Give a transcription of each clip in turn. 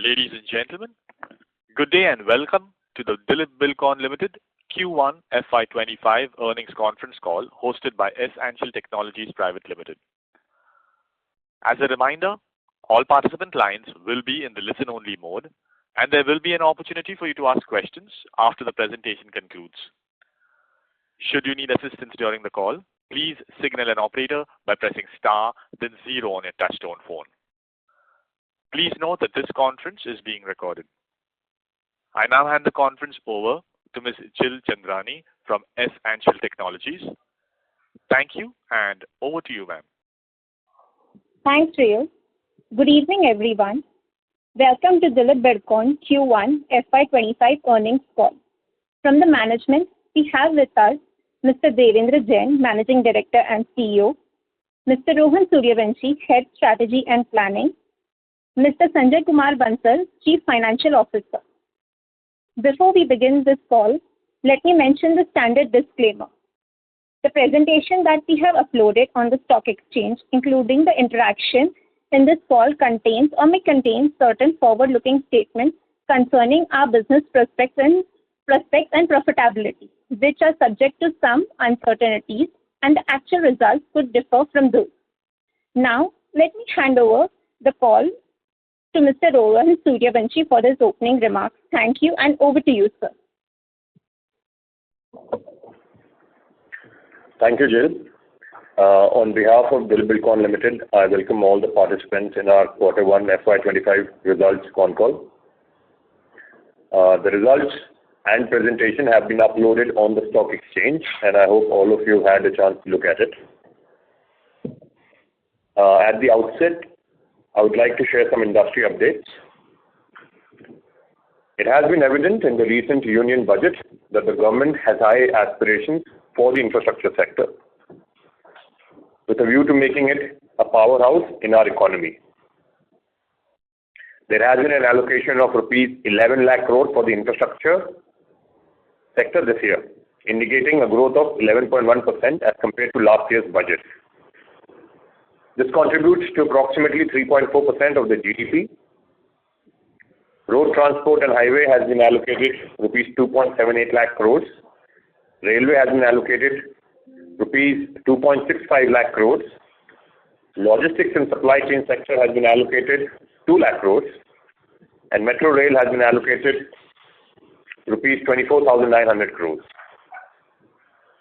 Ladies and gentlemen, good day and welcome to the Dilip Buildcon Ltd Q1 FY25 earnings conference call hosted by S-Ancial Technologies Private Limited. As a reminder, all participant lines will be in the listen-only mode and there will be an opportunity for you to ask questions after the presentation concludes. Should you need assistance during the call, please signal an operator by pressing star then 0 on your touchtone phone. Please note that this conference is being recorded. I now hand the conference over to Ms. Jill Chandrani from S-Ancial Technologies. Thank you and over to you, ma'am. Thanks, Rio. Good evening, everyone. Welcome to Dilip Buildcon Q1 FY25 earnings call. From the management, we have with us Mr. Devendra Jain, Managing Director and CEO, Mr. Rohan Suryavanshi, Head Strategy and Planning, Mr. Sanjay Kumar Bansal, Chief Financial Officer. Before we begin this call, let me mention the standard disclaimer. The presentation that we have uploaded on the stock exchange, including the interaction in this call, contains or may contain certain forward-looking statements concerning our business prospects and profitability, which are subject to some uncertainties and the actual results could differ from those. Now, let me hand over the call to Mr. Rohan Suryavanshi for his opening remarks. Thank you and over to you, sir. Thank you, Jill. On behalf of Dilip Buildcon Ltd, I welcome all the participants in our Q1 FY25 results con call. The results and presentation have been uploaded on the stock exchange and I hope all of you had a chance to look at it. At the outset, I would like to share some industry updates. It has been evident in the recent union budget that the government has high aspirations for the infrastructure sector, with a view to making it a powerhouse in our economy. There has been an allocation of rupees 11 lakh crore for the infrastructure sector this year, indicating a growth of 11.1% as compared to last year's budget. This contributes to approximately 3.4% of the GDP. Road transport and highway has been allocated rupees 2.78 lakh crores. Railway has been allocated rupees 2.65 lakh crores. Logistics and supply chain sector has been allocated 2 lakh crores. And metro rail has been allocated rupees 24,900 crores.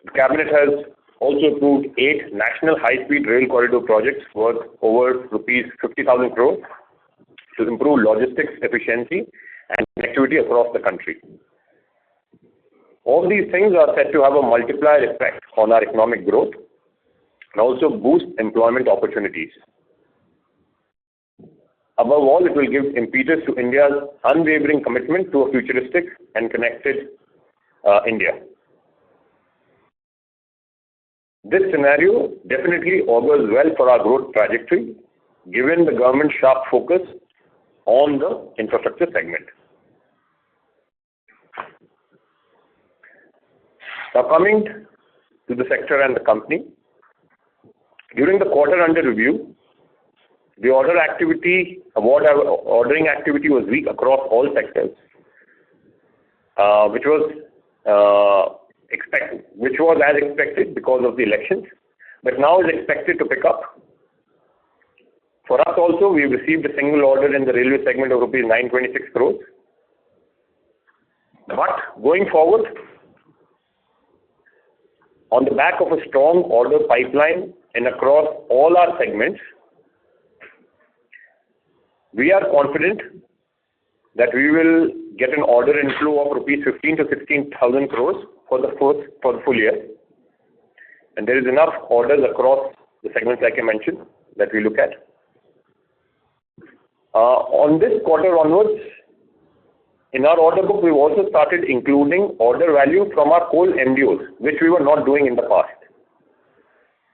The cabinet has also approved 8 national high-speed rail corridor projects worth over rupees 50,000 crores to improve logistics efficiency and connectivity across the country. All these things are said to have a multiplier effect on our economic growth and also boost employment opportunities. Above all, it will give impetus to India's unwavering commitment to a futuristic and connected India. This scenario definitely augurs well for our growth trajectory, given the government's sharp focus on the infrastructure segment. Now coming to the sector and the company, during the quarter under review, the ordering activity was weak across all sectors, which was as expected because of the elections, but now is expected to pick up. For us also, we received a single order in the railway segment of rupees 926 crores. But going forward, on the back of a strong order pipeline and across all our segments, we are confident that we will get an order inflow of rupees 15 to 16,000 crores for the full year. And there is enough orders across the segments like I mentioned that we look at. On this quarter onwards, in our order book, we've also started including order value from our coal MDOs, which we were not doing in the past.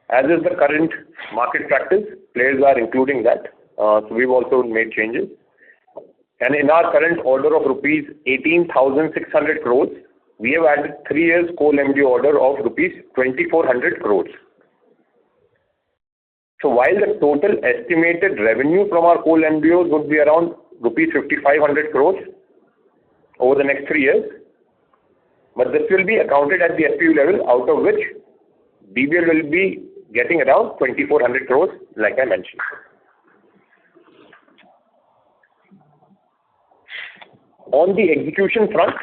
As is the current market practice, players are including that. So we've also made changes. And in our current order of rupees 18,600 crores, we have added 3 years coal MDO order of rupees 2,400 crores. So while the total estimated revenue from our coal MDOs would be around rupees 5,500 crores over the next 3 years, but this will be accounted at the SPV level, out of which DBL will be getting around 2,400 crores, like I mentioned. On the execution front,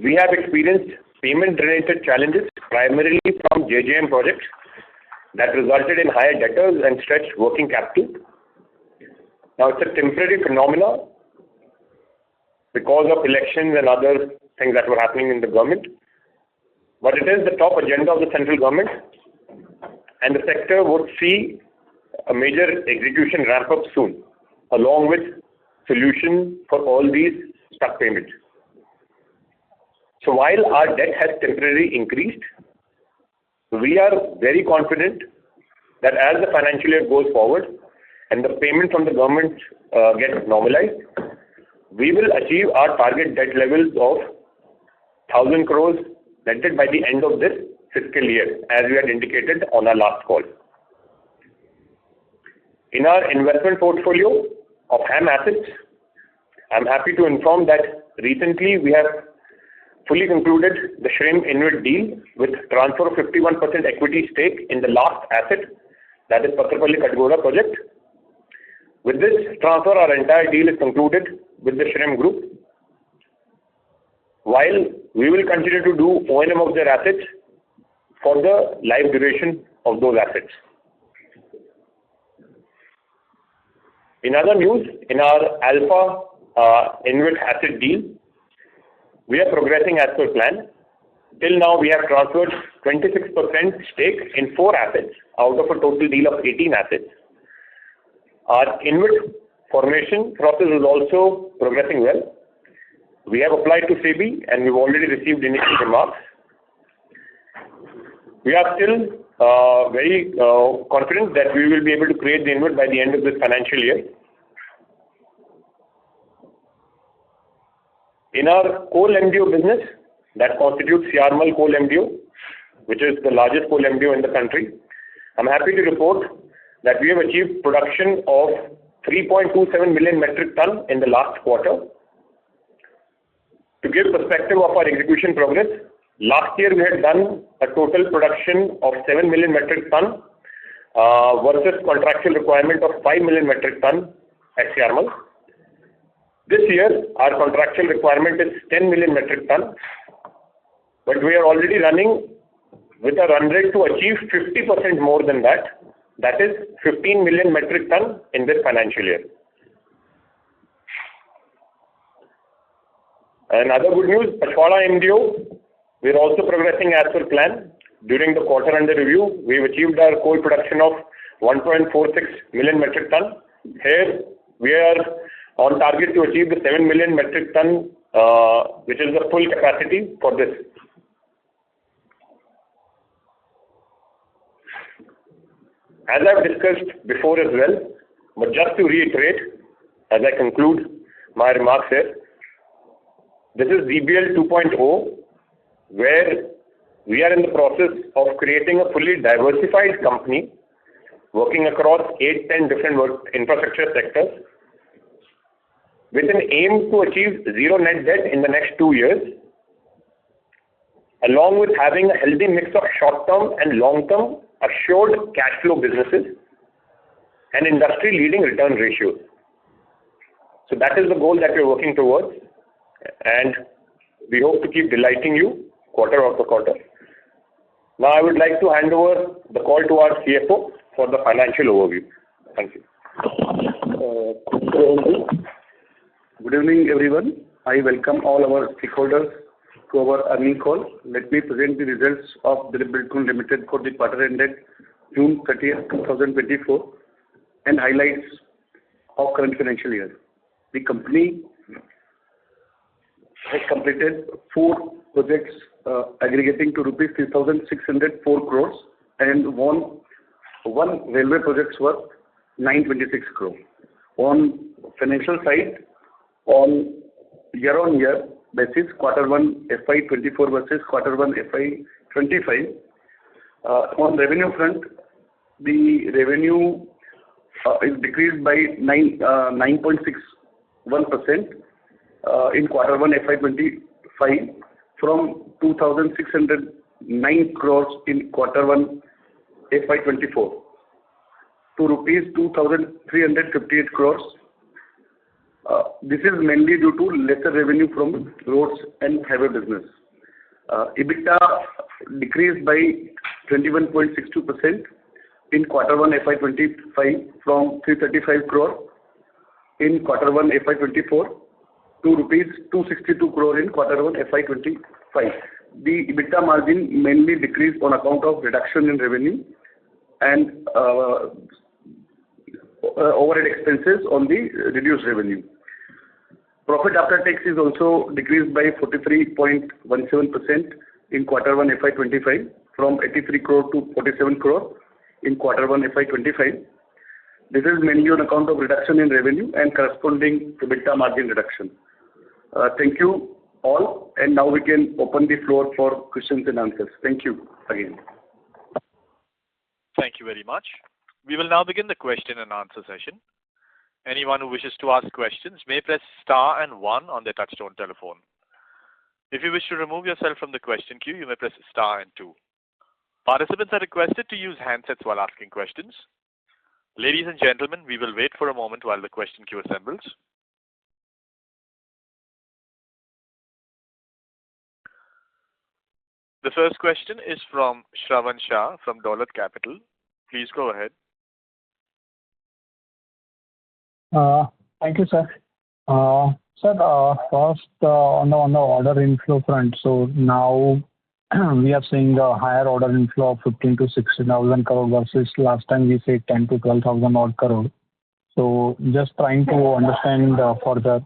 we have experienced payment-related challenges, primarily from JJM projects that resulted in higher debtors and stretched working capital. Now, it's a temporary phenomenon because of elections and other things that were happening in the government, but it is the top agenda of the central government, and the sector would see a major execution ramp up soon, along with solution for all these stuck payments. So while our debt has temporarily increased, we are very confident that as the financial year goes forward and the payment from the government gets normalized, we will achieve our target debt levels of 1,000 crores net debt by the end of this fiscal year, as we had indicated on our last call. In our investment portfolio of HAM assets, I'm happy to inform that recently we have fully concluded the Shrimp InvIT deal with transfer of 51% equity stake in the last asset, that is Patrapalli Katgora project. With this transfer, our entire deal is concluded with the Shrimp Group. While we will continue to do O&M of their assets for the life duration of those assets. In other news, in our Alpha InvIT asset deal, we are progressing as per plan. Till now, we have transferred 26% stake in 4 assets out of a total deal of 18 assets. Our InvIT formation process is also progressing well. We have applied to SEBI and we've already received initial remarks. We are still very confident that we will be able to create the InvIT by the end of this financial year. In our coal MDO business, that constitutes Siarmal Coal MDO, which is the largest coal MDO in the country, I'm happy to report that we have achieved production of 3.27 million metric ton in the last quarter. To give perspective of our execution progress, last year we had done a total production of 7 million metric ton versus contractual requirement of 5 million metric ton at Siarmal. This year, our contractual requirement is 10 million metric ton, but we are already running with a run rate to achieve 50% more than that. That is 15 million metric ton in this financial year. Another good news, Pachwara MDO, we are also progressing as per plan. During the quarter under review, we have achieved our coal production of 1.46 million metric ton. Here, we are on target to achieve the 7 million metric ton, which is the full capacity for this. As I have discussed before as well, but just to reiterate, as I conclude my remarks here, this is DBL 2.0, where we are in the process of creating a fully diversified company working across 8-10 different infrastructure sectors with an aim to achieve zero net debt in the next 2 years, along with having a healthy mix of short-term and long-term assured cash flow businesses and industry-leading return ratios. So that is the goal that we are working towards, and we hope to keep delighting you quarter after quarter. Now I would like to hand over the call to our CFO for the financial overview. Thank you. Good evening, everyone. I welcome all our stakeholders to our earnings call. Let me present the results of Dilip Buildcon Ltd for the quarter ended June 30th, 2024 and highlights of current financial year. The company has completed 4 projects aggregating to rupees 3,604 crores and won 1 railway projects worth 926 crore. On financial side, on year-on-year basis, Q1 FY24 versus Q1 FY25. On revenue front, the revenue is decreased by 9.61% in quarter one FY25 from 2,609 crores in quarter one FY24 to rupees 2,358 crores. This is mainly due to lesser revenue from roads and highway business. EBITDA decreased by 21.62% in quarter one FY25 from 335 crore in quarter one FY24 to rupees 262 crore in quarter one FY25. The EBITDA margin mainly decreased on account of reduction in revenue and overhead expenses on the reduced revenue. Profit after tax is also decreased by 43.17% in quarter one FY25 from 83 crore to 47 crore in quarter one FY25. This is mainly on account of reduction in revenue and corresponding EBITDA margin reduction. Thank you all, and now we can open the floor for questions and answers. Thank you again. Thank you very much. We will now begin the question and answer session. Anyone who wishes to ask questions may press star and 1 on their touchtone telephone. If you wish to remove yourself from the question queue, you may press star and 2. Participants are requested to use handsets while asking questions. Ladies and gentlemen, we will wait for a moment while the question queue assembles. The first question is from Shravan Shah from Dolat Capital. Please go ahead. Thank you, sir. Sir, first on the order inflow front, so now we are seeing a higher order inflow of 15 to 16,000 crore versus last time we said 10 to 12,000 odd crore. So just trying to understand further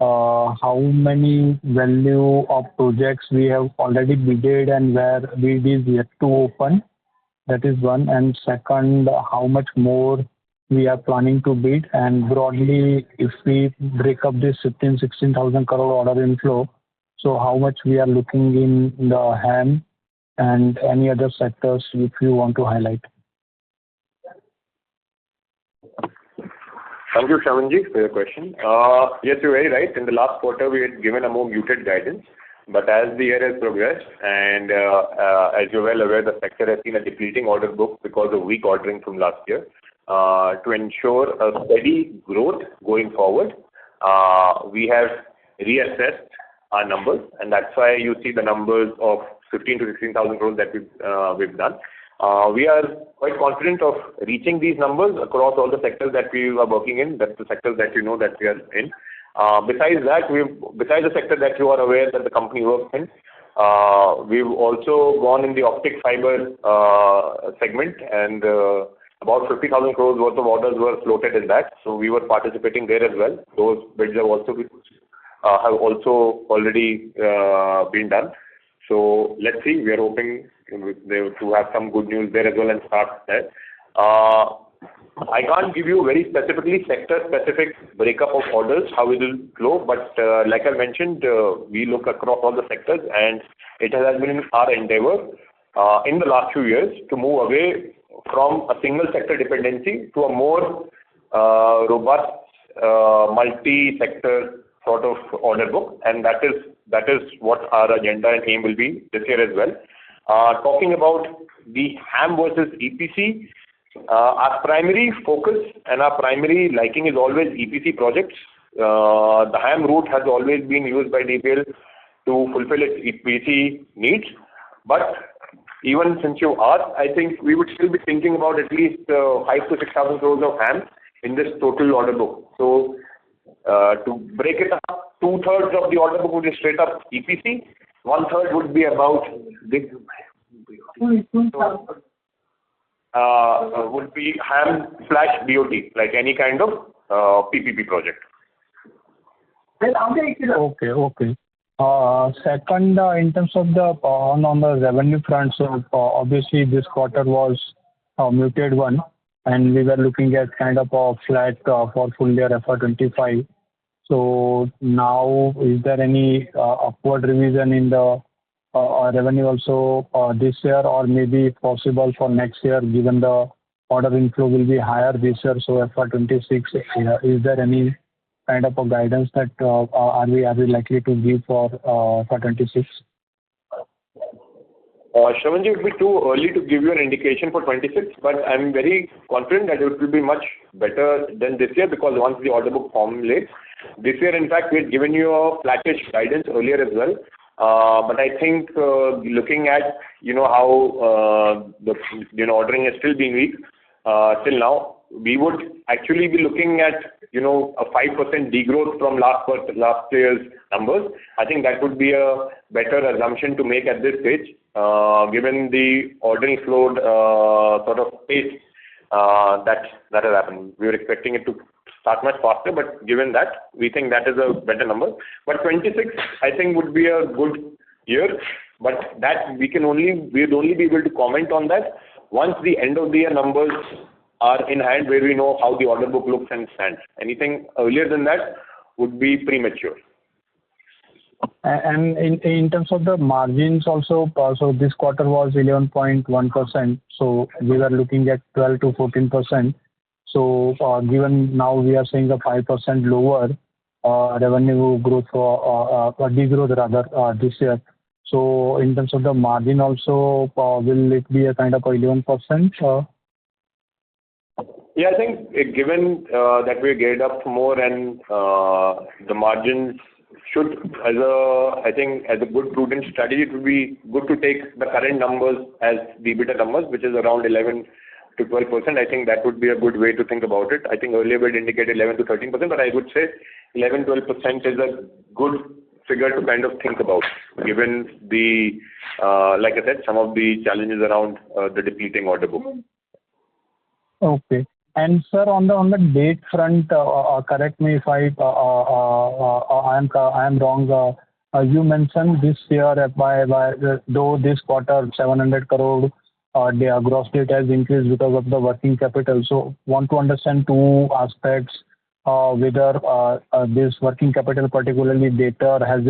how many value of projects we have already bidded and where bid is yet to open. That is one. And second, how much more we are planning to bid, and broadly, if we break up this 16,000 crore order inflow, so how much we are looking in the HAM and any other sectors if you want to highlight. Thank you, Shravanji, for your question. Yes, you're very right. In the last quarter, we had given a more muted guidance, but as the year has progressed, and as you're well aware, the sector has seen a depleting order book because of weak ordering from last year. To ensure a steady growth going forward, we have reassessed our numbers, and that's why you see the numbers of 15 to 16,000 crores that we've done. We are quite confident of reaching these numbers across all the sectors that we are working in. That's the sectors that you know that we are in. Besides the sector that you are aware that the company works in, we've also gone in the optic fiber segment, and about 50,000 crores worth of orders were floated in that. So we were participating there as well. Those bids have also already been done. So let's see. We are hoping to have some good news there as well and start there. I can't give you very specifically sector-specific breakup of orders, how it will flow, but like I mentioned, we look across all the sectors, and it has been our endeavor in the last few years to move away from a single sector dependency to a more robust multi-sector sort of order book, and that is what our agenda and aim will be this year as well. Talking about the HAM versus EPC, our primary focus and our primary liking is always EPC projects. The HAM route has always been used by DPL to fulfill its EPC needs, but even since you asked, I think we would still be thinking about at least 5 to 6,000 crores of HAM in this total order book. So to break it up, 2/3 of the order book would be straight up EPC, 1/3 would be about would be HAM/BOT, like any kind of PPP project. Okay. Second, in terms of the on the revenue front, so obviously this quarter was a muted one, and we were looking at kind of a flat for full year FY25. So now, is there any upward revision in the revenue also this year, or maybe possible for next year, given the order inflow will be higher this year, so FY26, is there any kind of a guidance that are we likely to give for FY26? Shravanji, it would be too early to give you an indication for 26, but I'm very confident that it will be much better than this year because once the order book formulates. This year, in fact, we had given you a flattish guidance earlier as well. But I think looking at, how the ordering has still been weak till now, we would actually be looking at, a 5% degrowth from last year's numbers. I think that would be a better assumption to make at this stage, given the ordering flow sort of pace that has happened. We were expecting it to start much faster, but given that, we think that is a better number. But 26, I think, would be a good year, but that we'd only be able to comment on that once the end of the year numbers are in hand, where we know how the order book looks and stands. Anything earlier than that would be premature. And in terms of the margins also, so this quarter was 11.1%, so we were looking at 12 to 14%. So given now we are seeing a 5% lower revenue growth or degrowth rather this year. So in terms of the margin also, will it be a kind of 11%? Yeah, I think given that we're geared up for more and the margins should, as a good prudent strategy, it would be good to take the current numbers as the EBITDA numbers, which is around 11 to 12%. I think that would be a good way to think about it. I think earlier we had indicated 11 to 13%, but I would say 11, 12% is a good figure to kind of think about, given the, like I said, some of the challenges around the depleting order book. Okay. And sir, on the date front, correct me if I am wrong. You mentioned this year by though this quarter 700 crore the gross debt has increased because of the working capital. So want to understand two aspects. Whether this working capital, particularly debtor, have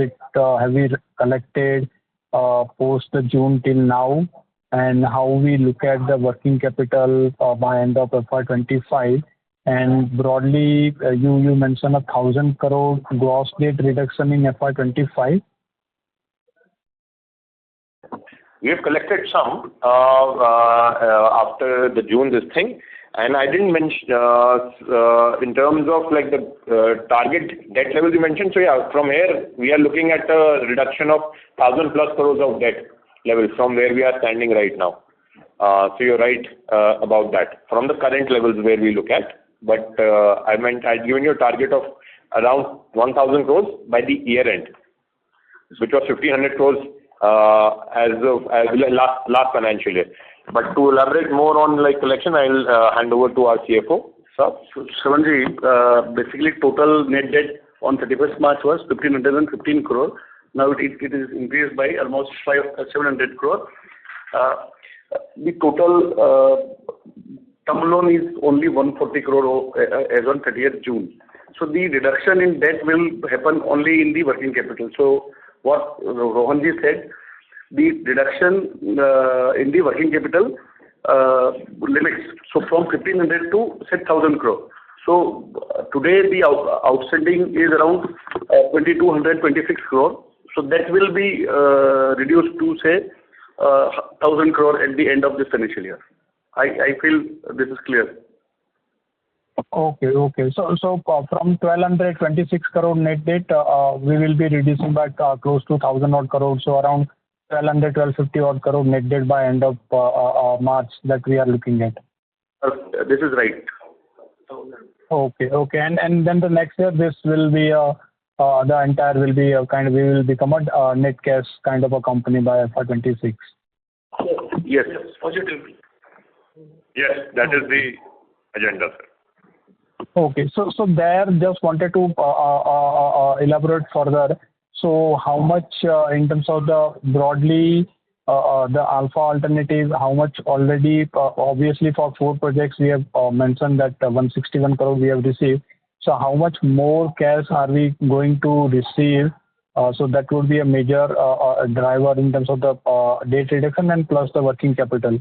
we collected post June till now, and how we look at the working capital by end of FY25. And broadly, you mentioned 1,000 crore gross debt reduction in FY25. We have collected some after the June this thing, and I didn't mention in terms of like the target debt levels you mentioned. So yeah, from here we are looking at a reduction of 1,000 plus crores of debt level from where we are standing right now. So you're right about that. From the current levels where we look at, but I'd given you a target of around 1,000 crores by the year end, which was 1,500 crores as last financial year. But to elaborate more on like collection, I'll hand over to our CFO. Sir. Shravanji, basically total net debt on 31st March was 1,515 crore. Now it is increased by almost 700 crore. The total term loan is only 140 crore as on 30th June. So the reduction in debt will happen only in the working capital. So what Rohanji said, the reduction in the working capital limits. So from 1,500 to 6,000 crore. So today the outstanding is around 2,226 crore. So that will be reduced to say 1,000 crore at the end of this financial year. I feel this is clear. Okay. So from 1,226 crore net debt, we will be reducing by close to 1,000 odd crore. So around 1,200, 1,250 odd crore net debt by end of March that we are looking at. This is right. Okay. And then the next year this will be the entire will be we will become a net cash kind of a company by FY26. Yes, positively. Yes, that is the agenda, sir. Okay, so there just wanted to elaborate further. So how much in terms of the broadly the alpha alternative, how much already obviously for 4 projects we have mentioned that 161 crore we have received. So how much more cash are we going to receive? So that would be a major driver in terms of the debt reduction and plus the working capital.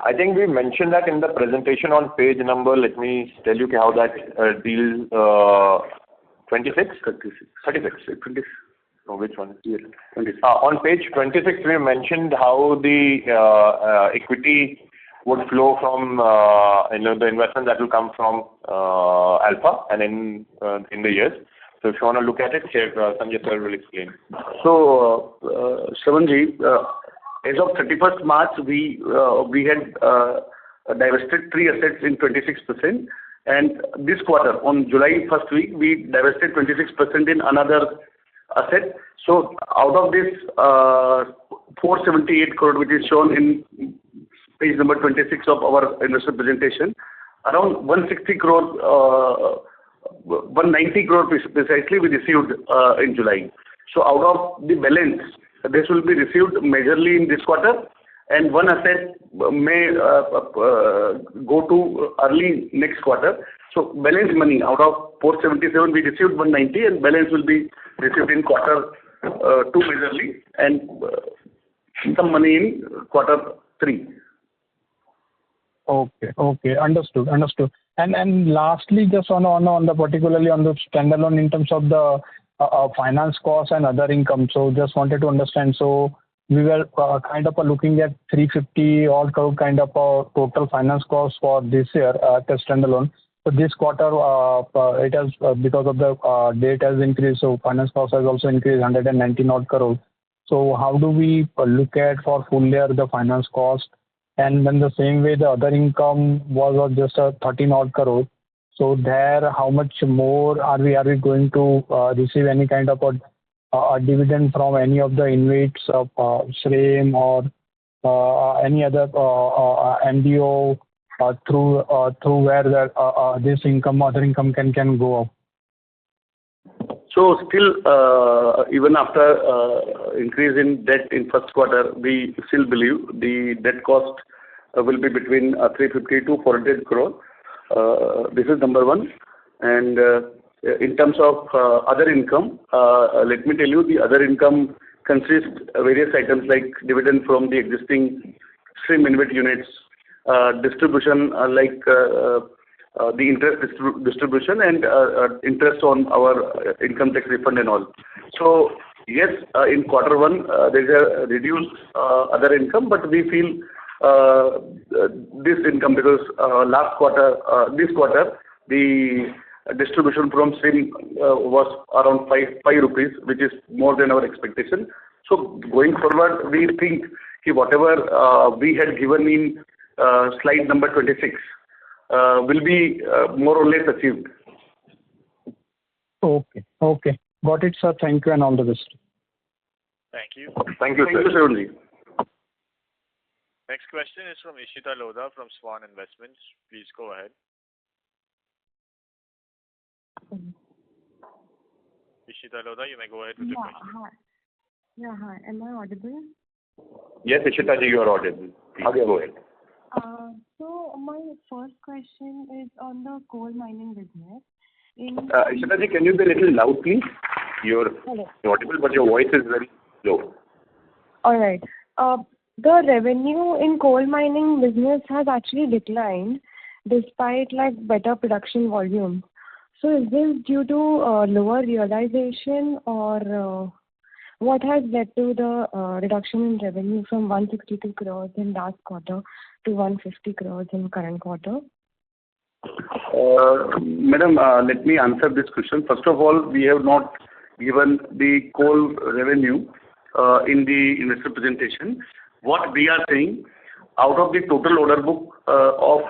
I think we mentioned that in the presentation on page number, let me tell you how that deal 26? 36. No, which one? Yes. On page 26, we mentioned how the equity would flow from the investment that will come from Alpha and in the years. So if you want to look at it, here Sanjay sir will explain. So, Shravanji, as of 31st March, we had divested 3 assets in 26%, and this quarter, on July 1st week, we divested 26% in another asset. So out of this 478 crore, which is shown in page number 26 of our investor presentation, around 160 crore, 190 crore precisely we received in July. So out of the balance, this will be received majorly in this quarter, and one asset may go to early next quarter. So balance money out of 477 we received 190, and balance will be received in quarter 2 majorly, and some money in quarter 3. Okay, understood. And lastly, just on the particularly on the standalone in terms of the finance costs and other income. So just wanted to understand. So we were kind of looking at 350 odd crore kind of total finance costs for this year at a standalone. So this quarter, it has because of the debt has increased, so finance cost has also increased 119 odd crore. So how do we look at for full year the finance cost? And then the same way the other income was just 13 odd crore. So there, how much more are we going to receive any kind of a dividend from any of the InvITs of SRAM or any other MDO through where this income, other income can go up? So still, even after increase in debt in first quarter, we still believe the debt cost will be between 350 to 400 crore. This is number one. And in terms of other income, let me tell you, the other income consists various items like dividend from the existing SRAM InvIT units, distribution like the interest distribution, and interest on our income tax refund and all. So yes, in quarter 1 there is a reduced other income, but we feel this income, because this quarter the distribution from SRAM was around 5 rupees, which is more than our expectation. So going forward, we think whatever we had given in slide number 26 will be more or less achieved. Okay. Got it, sir. Thank you and all the best. Thank you. Thank you, sir. Shravanji. Next question is from Ishita Lodha from Swan Investments. Please go ahead. Ishita Lodha, you may go ahead with the question. Hi. Yeah, hi. Am I audible? Yes, Ishita ji, you are audible. Please go ahead. So my first question is on the coal mining business. Ishita ji, can you be a little loud, please? You're audible, but your voice is very low. All right. The revenue in coal mining business has actually declined despite better production volume. So is this due to lower realization, or what has led to the reduction in revenue from 162 crores in last quarter to 150 crores in current quarter? Madam, let me answer this question. First of all, we have not given the coal revenue in the investor presentation. What we are saying, out of the total order book of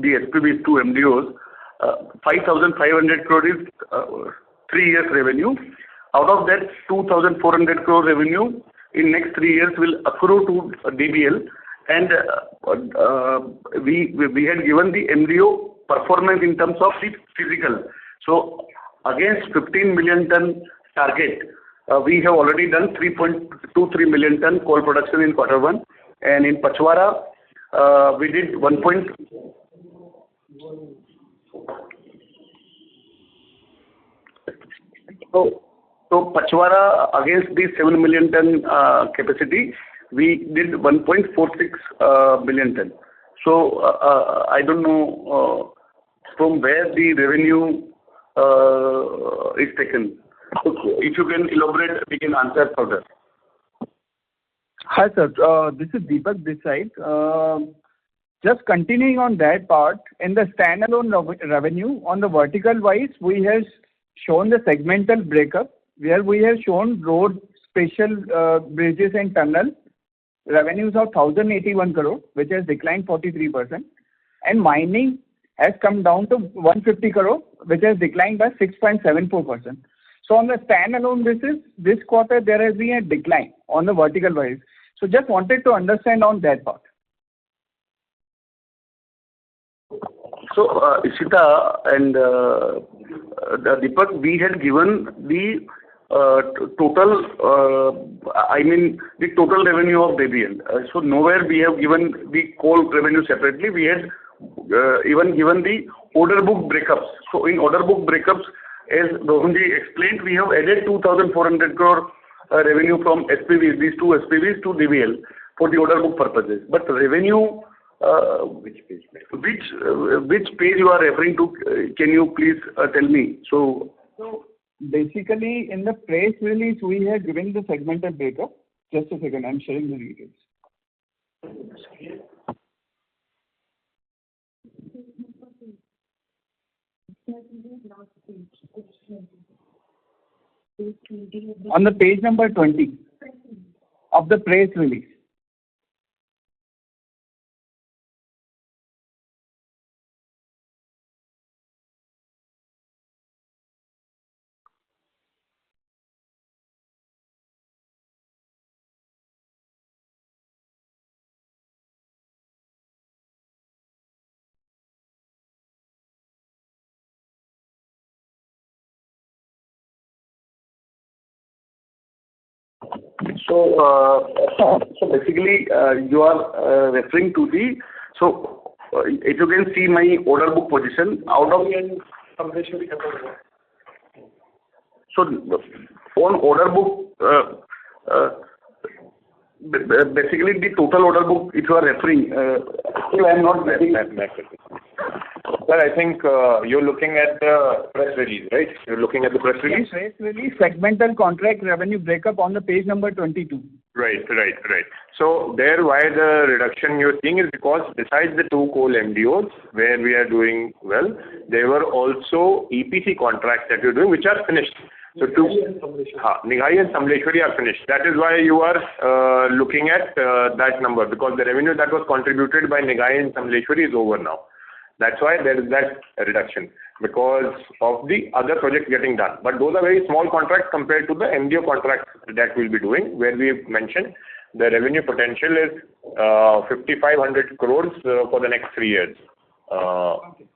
the SPVs to MDOs, 5,500 crore is 3 years revenue. Out of that, 2,400 crore revenue in next 3 years will accrue to DBL, and we had given the MDO performance in terms of the physical. So against 15 million ton target, we have already done 3.23 million ton coal production in quarter 1, and in Pachwara we did 1. So Pachwara, against the 7 million ton capacity, we did 1.46 billion ton. So I don't know from where the revenue is taken. So if you can elaborate, we can answer further. Hi, sir. This is Deepak this side. Just continuing on that part, in the standalone revenue, on the vertical wise, we have shown the segmental breakup, where we have shown road, special bridges and tunnel revenues of 1,081 crore, which has declined 43%, and mining has come down to 150 crore, which has declined by 6.74%. So on the standalone basis, this quarter there has been a decline on the vertical wise. So just wanted to understand on that part. So Ishita and Deepak, we had given the total, the total revenue of DBL. So nowhere we have given the coal revenue separately. We had even given the order book breakups. So in order book breakups, as Rohanji explained, we have added 2,400 crore revenue from SPVs, these two SPVs to DBL for the order book purposes. But revenue, which page you are referring to? Can you please tell me? So basically, in the press release, we have given the segmental breakup. Just a second, I'm sharing the details. On the page number 20 of the press release. So basically, you are referring to the, so if you can see my order book position, out of, so on order book, basically the total order book, if you are referring, I am not getting that. Sir, I think you're looking at the press release, right? You're looking at the press release? Yes, press release, segmental contract revenue breakup on the page number 22. Right. So there, why the reduction you're seeing is because besides the two coal MDOs, where we are doing well, there were also EPC contracts that we're doing, which are finished. So Nighai and Samleshwari are finished. That is why you are looking at that number, because the revenue that was contributed by Nighai and Samleshwari is over now. That's why there is that reduction, because of the other projects getting done. But those are very small contracts compared to the MDO contracts that we'll be doing, where we've mentioned the revenue potential is 5,500 crores for the next 3 years. Okay.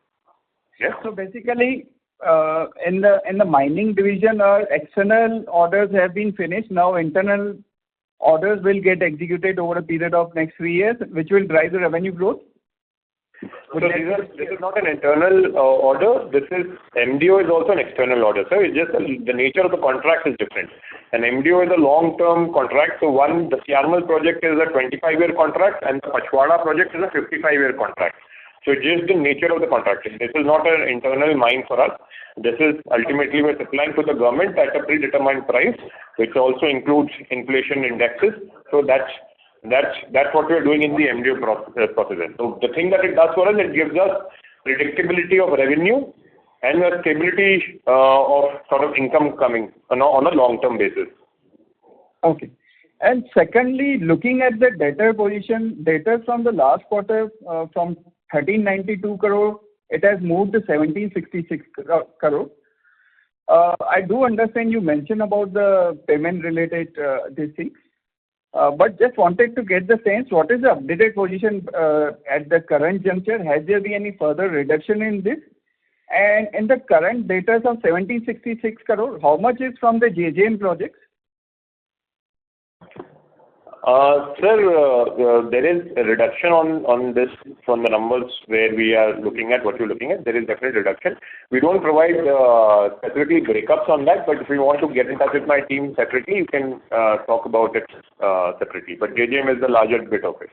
Yeah. So basically, in the mining division, external orders have been finished. Now internal orders will get executed over a period of next 3 years, which will drive the revenue growth. So this is not an internal order. This is MDO is also an external order. So it's just the nature of the contract is different. An MDO is a long-term contract. So the Siarmal project is a 25-year contract, and the Pachwada project is a 55-year contract. So it's just the nature of the contract. This is not an internal mine for us. This is ultimately we're supplying to the government at a predetermined price, which also includes inflation indexes. So that's what we're doing in the MDO process. So the thing that it does for us, it gives us predictability of revenue and a stability of sort of income coming on a long-term basis. Okay. And secondly, looking at the debtor position, debtors from the last quarter from 1,392 crore, it has moved to 1,766 crore. I do understand you mentioned about the payment related these things. But just wanted to get the sense, what is the updated position at the current juncture? Has there been any further reduction in this? And in the current data of 1,766 crore, how much is from the JJM projects? Sir, there is a reduction on this from the numbers where we are looking at what you're looking at. There is definitely reduction. We don't provide specifically breakups on that, but if you want to get in touch with my team separately, you can talk about it separately. But JJM is the larger bit of it.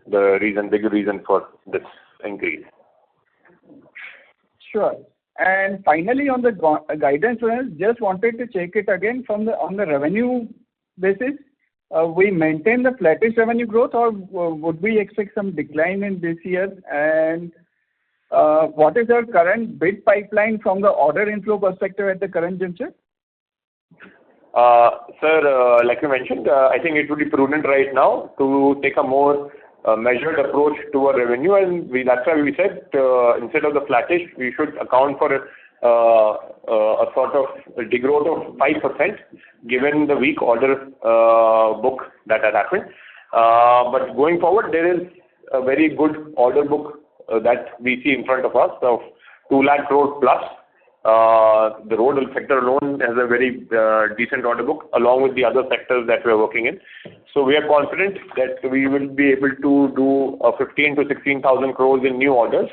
The big reason for this increase. Sure. And finally, on the guidance, just wanted to check it again on the revenue basis. We maintain the flattish revenue growth, or would we expect some decline in this year? And what is our current bid pipeline from the order inflow perspective at the current juncture? Sir, like you mentioned, I think it would be prudent right now to take a more measured approach to our revenue, and that's why we said instead of the flattish, we should account for a sort of degrowth of 5% given the weak order book that had happened. But going forward, there is a very good order book that we see in front of us of 2 lakh crore plus. The road sector alone has a very decent order book along with the other sectors that we are working in. So we are confident that we will be able to do 15 to 16,000 crores in new orders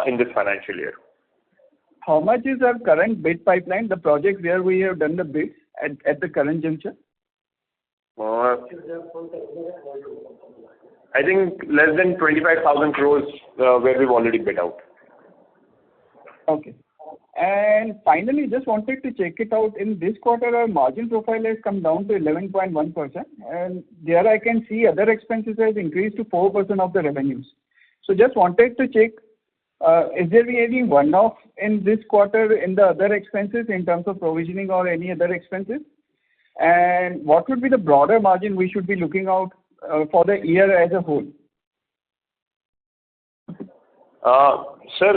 in this financial year. How much is our current bid pipeline, the projects where we have done the bids at the current juncture? I think less than 25,000 crores where we've already bid out. Okay. And finally, just wanted to check it out. In this quarter, our margin profile has come down to 11.1%. And there I can see other expenses has increased to 4% of the revenues. So just wanted to check, is there any one-off in this quarter in the other expenses in terms of provisioning or any other expenses? And what would be the broader margin we should be looking out for the year as a whole? Sir,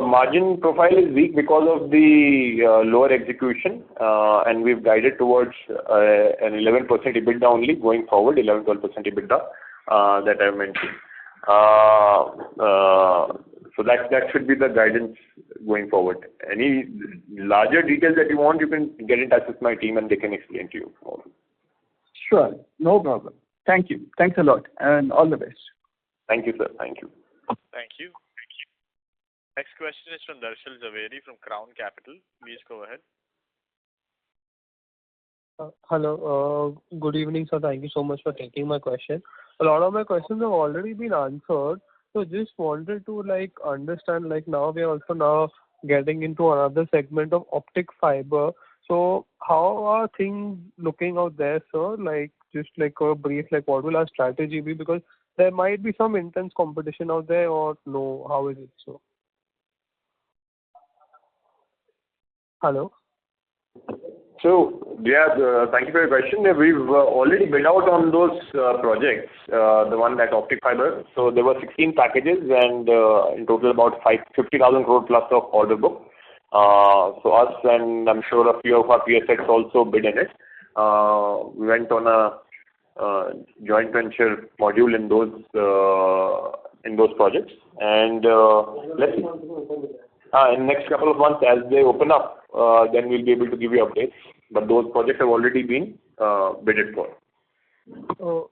margin profile is weak because of the lower execution, and we've guided towards an 11% EBITDA only going forward, 11-12% EBITDA that I mentioned. So that should be the guidance going forward. Any larger details that you want, you can get in touch with my team and they can explain to you more. Sure, no problem. Thank you. Thanks a lot and all the best. Thank you, sir. Thank you. Thank you. Next question is from Darshil Zaveri from Crown Capital. Please go ahead. Hello. Good evening, sir. Thank you so much for taking my question. A lot of my questions have already been answered. So just wanted to understand, now we are also getting into another segment of optic fiber. So how are things looking out there, sir? Just a brief, what will our strategy be? Because there might be some intense competition out there, or no? How is it so? Hello? So, yeah, thank you for your question. We've already bid out on those projects, the one that optic fiber. So there were 16 packages and in total about 50,000 crore plus of order book. So us and I'm sure a few of our peer sets also bid in it. We went on a joint venture module in those projects. And let's see. In the next couple of months, as they open up, then we'll be able to give you updates. But those projects have already been bidded for. Oh,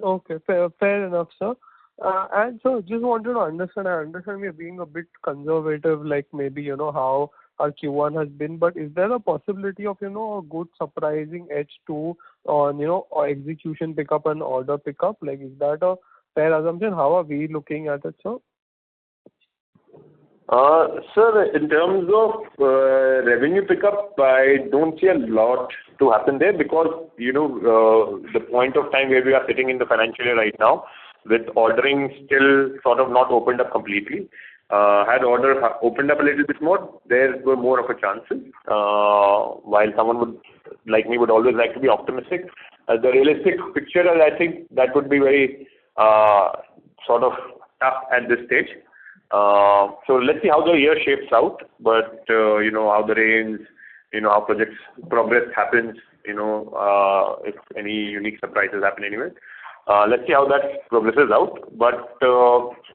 okay, fair enough, sir. And so just wanted to understand, I understand we are being a bit conservative, maybe, how our Q1 has been, but is there a possibility of, a good surprising H2 on, execution pickup and order pickup? Is that a fair assumption? How are we looking at it, sir? Sir, in terms of revenue pickup, I don't see a lot to happen there because, the point of time where we are sitting in the financial year right now, with ordering still sort of not opened up completely. Had orders opened up a little bit more, there were more of a chances. While someone would always like to be optimistic, the realistic picture, I think that would be very sort of tough at this stage. So let's see how the year shapes out, but how the rains, how projects progress happens, if any unique surprises happen anyway. Let's see how that progresses out. But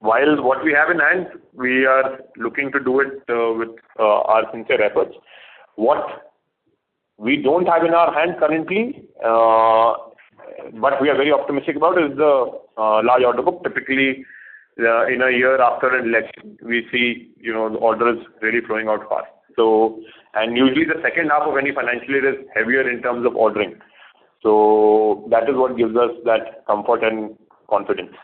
while what we have in hand, we are looking to do it with our sincere efforts. What we don't have in our hand currently What we are very optimistic about is the large order book. Typically, in a year after an election, we see, the orders really flowing out fast. So, and usually the second half of any financial year is heavier in terms of ordering. So that is what gives us that comfort and confidence.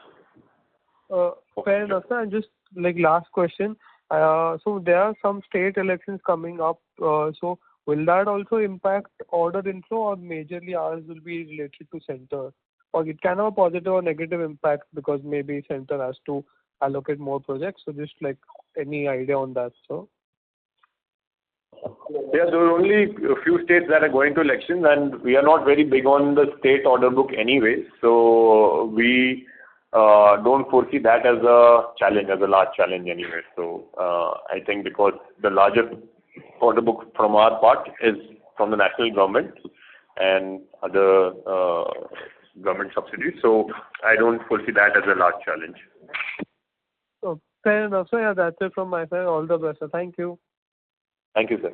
Fair enough, sir. And just last question. So there are some state elections coming up. So will that also impact order inflow, or majorly ours will be related to center? Or it can have a positive or negative impact because maybe center has to allocate more projects. So just any idea on that, sir? Yeah, there are only a few states that are going to elections, and we are not very big on the state order book anyway. So we don't foresee that as a challenge, as a large challenge anyway. So I think because the larger order book from our part is from the national government and other government subsidies. So I don't foresee that as a large challenge. Oh, fair enough. So yeah, that's it from my side. All the best, sir. Thank you. Thank you, sir.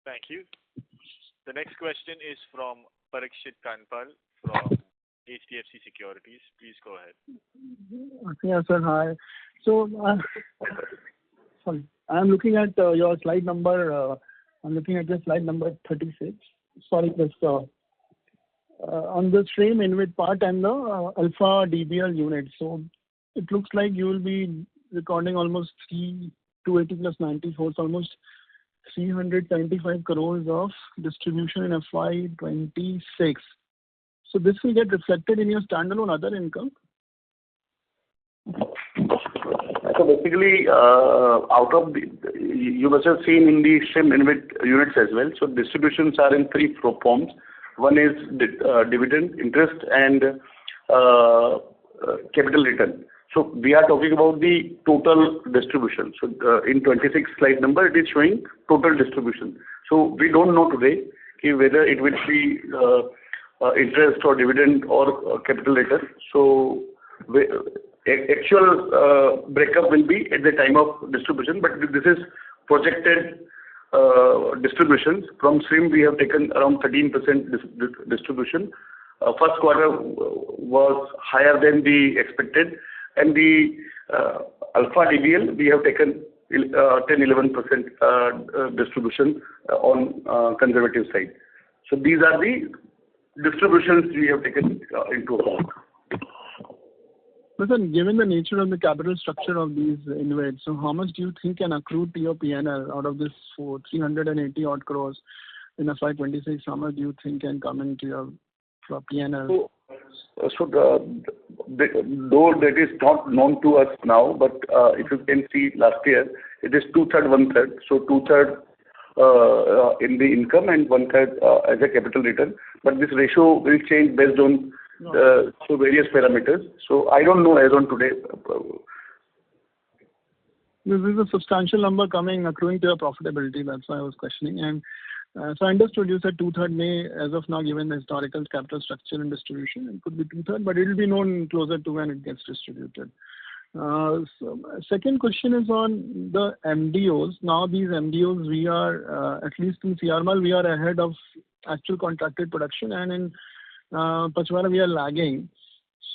Thank you. The next question is from Parikshit Kanpal from HDFC Securities. Please go ahead. Yeah, sir. Hi. So, sorry, I'm looking at your slide number. I'm looking at your slide number 36. Sorry, just on the stream InvIT part and the Alpha DBL unit. So it looks like you will be recording almost 280 plus 94, so almost 375 crores of distribution in FY26. So this will get reflected in your standalone other income? So basically, out of you must have seen in the SIM InvIT units as well. So distributions are in three forms. One is dividend, interest, and capital return. So we are talking about the total distribution. So in 26 slide number, it is showing total distribution. So we don't know today whether it will be interest or dividend or capital return. So actual breakup will be at the time of distribution, but this is projected distributions. From SIM, we have taken around 13% distribution. First quarter was higher than the expected, and the Alpha DBL, we have taken 10-11% distribution on conservative side. So these are the distributions we have taken into account. Listen, given the nature of the capital structure of these InvITs, so how much do you think can accrue to your PNL out of this 380 odd crores in FY26? How much do you think can come into your PNL? So though that is not known to us now, but if you can see last year, it is 2/3, 1/3. So 2/3 in the income and 1/3 as a capital return. But this ratio will change based on so various parameters. So I don't know as on today. This is a substantial number accruing to your profitability. That's why I was questioning. And so I understood you said 2/3 may, as of now, given the historical capital structure and distribution, it could be 2/3, but it will be known closer to when it gets distributed. So second question is on the MDOs. Now these MDOs, we are, at least in CRML, we are ahead of actual contracted production, and in Pachwara we are lagging.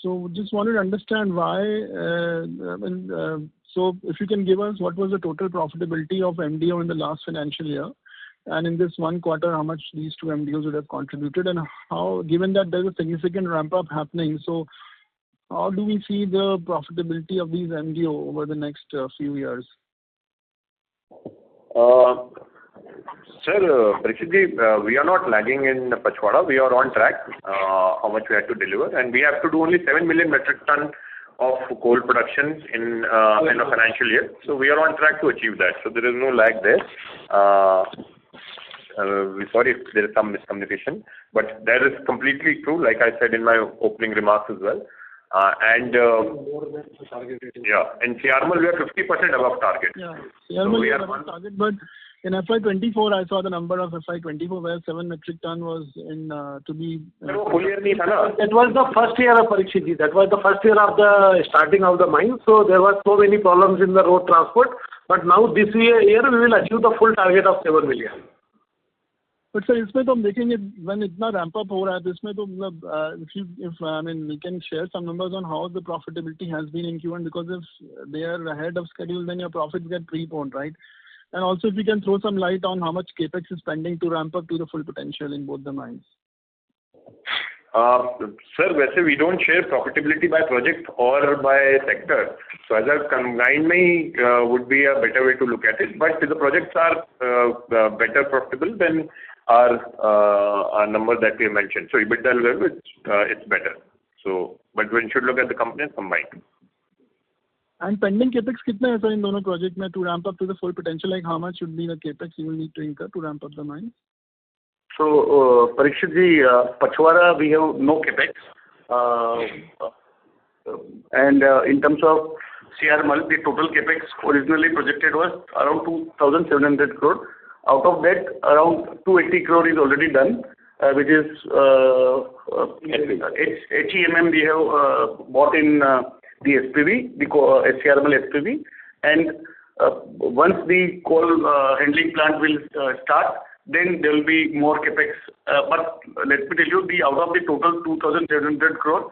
So just wanted to understand why, so if you can give us what was the total profitability of MDO in the last financial year, and in this one quarter, how much these two MDOs would have contributed, and how, given that there's a significant ramp-up happening, so how do we see the profitability of these MDO over the next few years? Sir, Parikshitji, we are not lagging in Pachwara. We are on track, how much we had to deliver, and we have to do only 7 million metric ton of coal production in a financial year. So we are on track to achieve that. So there is no lag there. Sorry if there is some miscommunication, but that is completely true, like I said in my opening remarks as well. And yeah, in CRML we are 50% above target. Yeah, CRML we are above target, but in FY24 I saw the number of FY24 where 7 metric ton was in to be. That was the first year of Parikshitji. That was the first year of the starting of the mine. So there were so many problems in the road transport. But now this year we will achieve the full target of 7 million. But sir, इसमें तो हम देखेंगे when इतना ramp up हो रहा है तो इसमें तो मतलब if I mean we can share some numbers on how the profitability has been in Q1, because if they are ahead of schedule then your profits get preponed, right? And also if you can throw some light on how much capex is pending to ramp up to the full potential in both the mines. Sir, वैसे we don't share profitability by project or by sector. So as a combined में would be a better way to look at it. But if the projects are better profitable, then our number that we mentioned. So EBITDA level, it's better. So, but one should look at the company combined. And pending capex कितना है sir इन दोनों project में to ramp up to the full potential? Like how much would be the capex you will need to incur to ramp up the mine? So, Parikshit ji, Pachwara, we have no capex. And in terms of CRML, the total capex originally projected was around 2,700 crore. Out of that, around 280 crore is already done, which is HEMM we have bought in the SPV, the SCRML SPV. And once the coal handling plant will start, then there will be more capex. But let me tell you, out of the total 2,700 crore,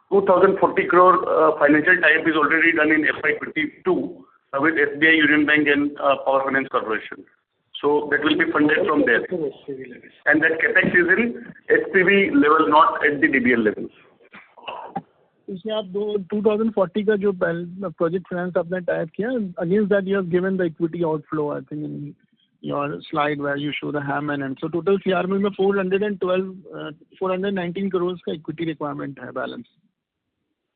2,040 crore financial tie-up is already done in FY22 with SBI, Union Bank and Power Finance Corporation. So that will be funded from there. And that capex is in SPV level, not at the DBL level. इसमें आप 2040 का जो project finance आपने type किया, against that you have given the equity outflow, I think in your slide where you show the ham and so total CRML में 419 crores का equity requirement है balance.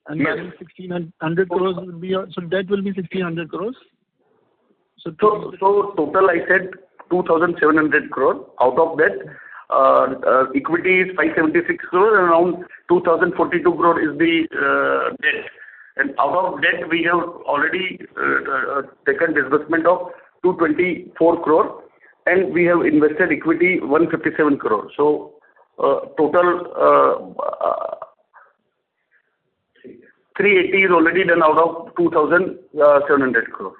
And yes. 1,600 crores will be so debt will be 1,600 crores. So total I said 2,700 crore. Out of that, equity is 576 crore and around 2,042 crore is the debt. And out of debt, we have already taken disbursement of 224 crore and we have invested equity 157 crore. So total 380 is already done out of 2,700 crore.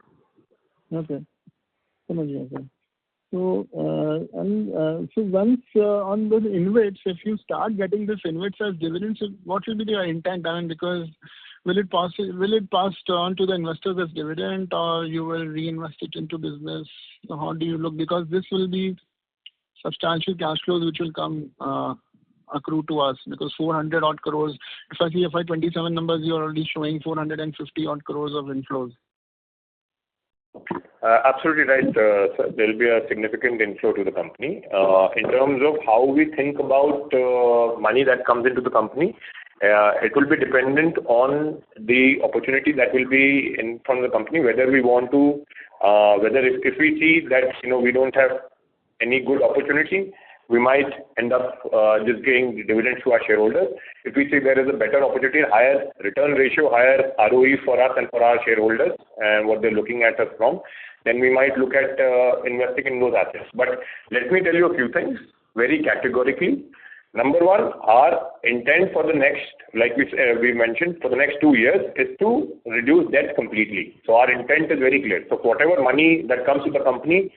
Okay. समझ गया sir. So once on those InvITs, if you start getting this InvITs as dividends, what will be your intent? I mean, because will it pass on to the investors as dividend, or you will reinvest it into business? So how do you look? Because this will be substantial cash flows which will come accrue to us, because 400 odd crores. If I see FY27 numbers, you are already showing 450 odd crores of inflows. Absolutely right, sir. There will be a significant inflow to the company. In terms of how we think about money that comes into the company, it will be dependent on the opportunity that will be in front of the company, whether we want to, whether if we see that we don't have any good opportunity, we might end up just giving dividends to our shareholders. If we see there is a better opportunity, higher return ratio, higher ROE for us and for our shareholders, and what they're looking at us from, then we might look at investing in those assets. But let me tell you a few things very categorically. Number one, our intent for the next, like we mentioned, for the next 2 years is to reduce debt completely. So our intent is very clear. So whatever money that comes to the company,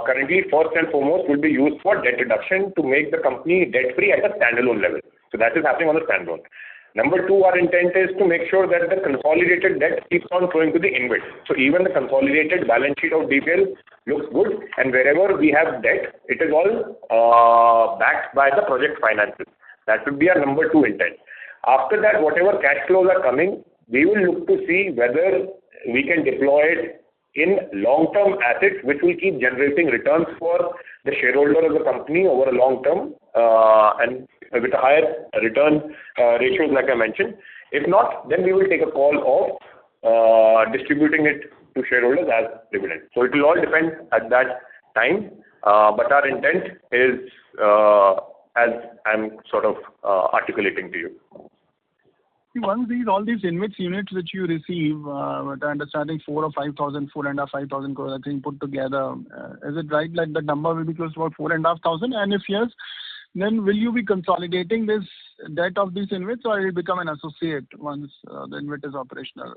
currently first and foremost will be used for debt reduction to make the company debt-free at a standalone level. So that is happening on the standalone. Number two, our intent is to make sure that the consolidated debt keeps on flowing to the InvIT. So even the consolidated balance sheet of DPL looks good, and wherever we have debt, it is all backed by the project finances. That would be our number two intent. After that, whatever cash flows are coming, we will look to see whether we can deploy it in long-term assets which will keep generating returns for the shareholder of the company over a long term and with a higher return ratios like I mentioned. If not, then we will take a call of distributing it to shareholders as dividend. So it will all depend at that time, but our intent is as I'm sort of articulating to you. Once all these InvITs units which you receive, with understanding 4,000 or 5,000, 4,500 crores, I think put together, is it right like the number will be close to about 4,500? And if yes, then will you be consolidating this debt of these InvITs, or will it become an associate once the InvIT is operational?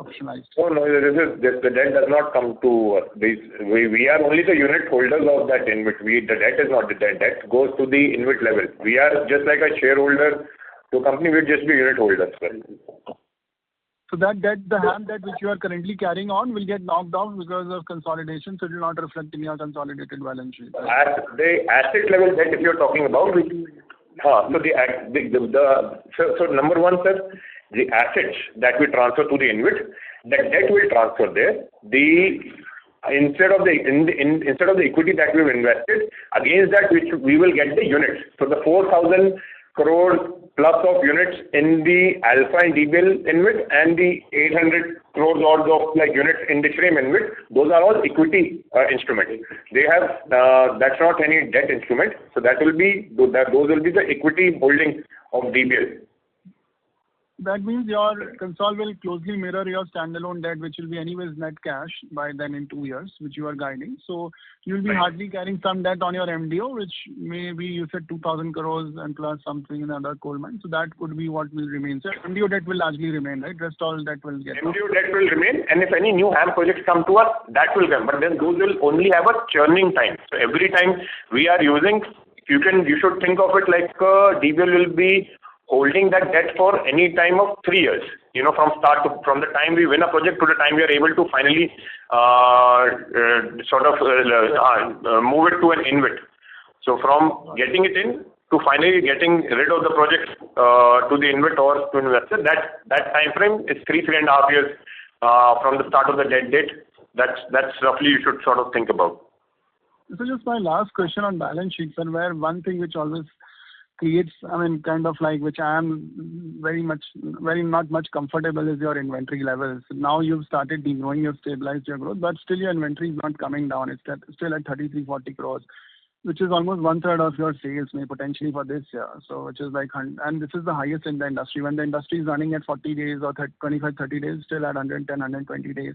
optionalized? Oh, no, the debt does not come to us. We are only the unit holders of that InvIT. The debt is not the debt goes to the InvIT level. We are just like a shareholder to a company, we just be unit holders. So that debt, the HAM debt which you are currently carrying on will get knocked off because of consolidation, so it will not reflect in your consolidated balance sheet. At the asset level debt, if you're talking about, so number one, sir, the assets that we transfer to the InvIT, that debt will transfer there. Instead of the equity that we've invested, against that which we will get the units. So the 4,000 crore plus of units in the Alpha and DBL InvIT and the 800 crores odds of units in the Shrem InvIT, those are all equity instruments. They have that's not any debt instrument. So those will be the equity holding of DBL. That means your console will closely mirror your standalone debt, which will be anyways net cash by then in 2 years, which you are guiding. So you will be hardly carrying some debt on your MDO, which may be, you said 2,000 crores and plus something in other coal mines. So that could be what will remain. So MDO debt will largely remain, right? Rest all debt will get MDO debt will remain, and if any new HAM projects come to us, that will come. But then those will only have a churning time. So every time we are using, you should think of it like DBL will be holding that debt for any time of 3 years, from the time we win a project to the time we are able to finally move it to an InvIT. So from getting it in to finally getting rid of the project to the InvIT or to investor, that time frame is 3.5 years from the start of the debt date. That's roughly you should sort of think about. So just my last question on balance sheet, sir, where one thing which always creates, which I am very not much comfortable is your inventory levels. Now you've started degrowing, you've stabilized your growth, but still your inventory is not coming down. It's still at 3340 crores, which is almost 1/3 of your sales may potentially for this year. So which is and this is the highest in the industry. When the industry is running at 40 days or 25-30 days, still at 110-120 days.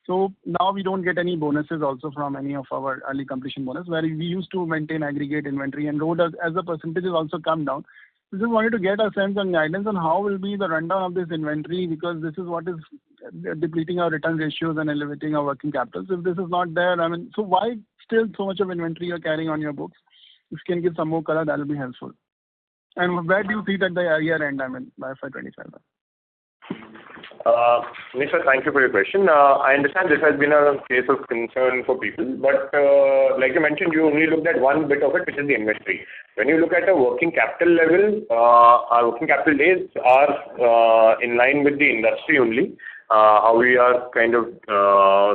So now we don't get any bonuses also from any of our early completion bonus, where we used to maintain aggregate inventory, and road as a percentage has also come down. We just wanted to get a sense and guidance on how will be the rundown of this inventory, because this is what is depleting our return ratios and elevating our working capital. So if this is not there, so why still so much of inventory you're carrying on your books? If you can give some more color, that will be helpful. And where do you see that the year end, by FY25? Nisha, thank you for your question. I understand this has been a case of concern for people, but like you mentioned, you only looked at one bit of it, which is the inventory. When you look at a working capital level, our working capital days are in line with the industry only. How we are kind of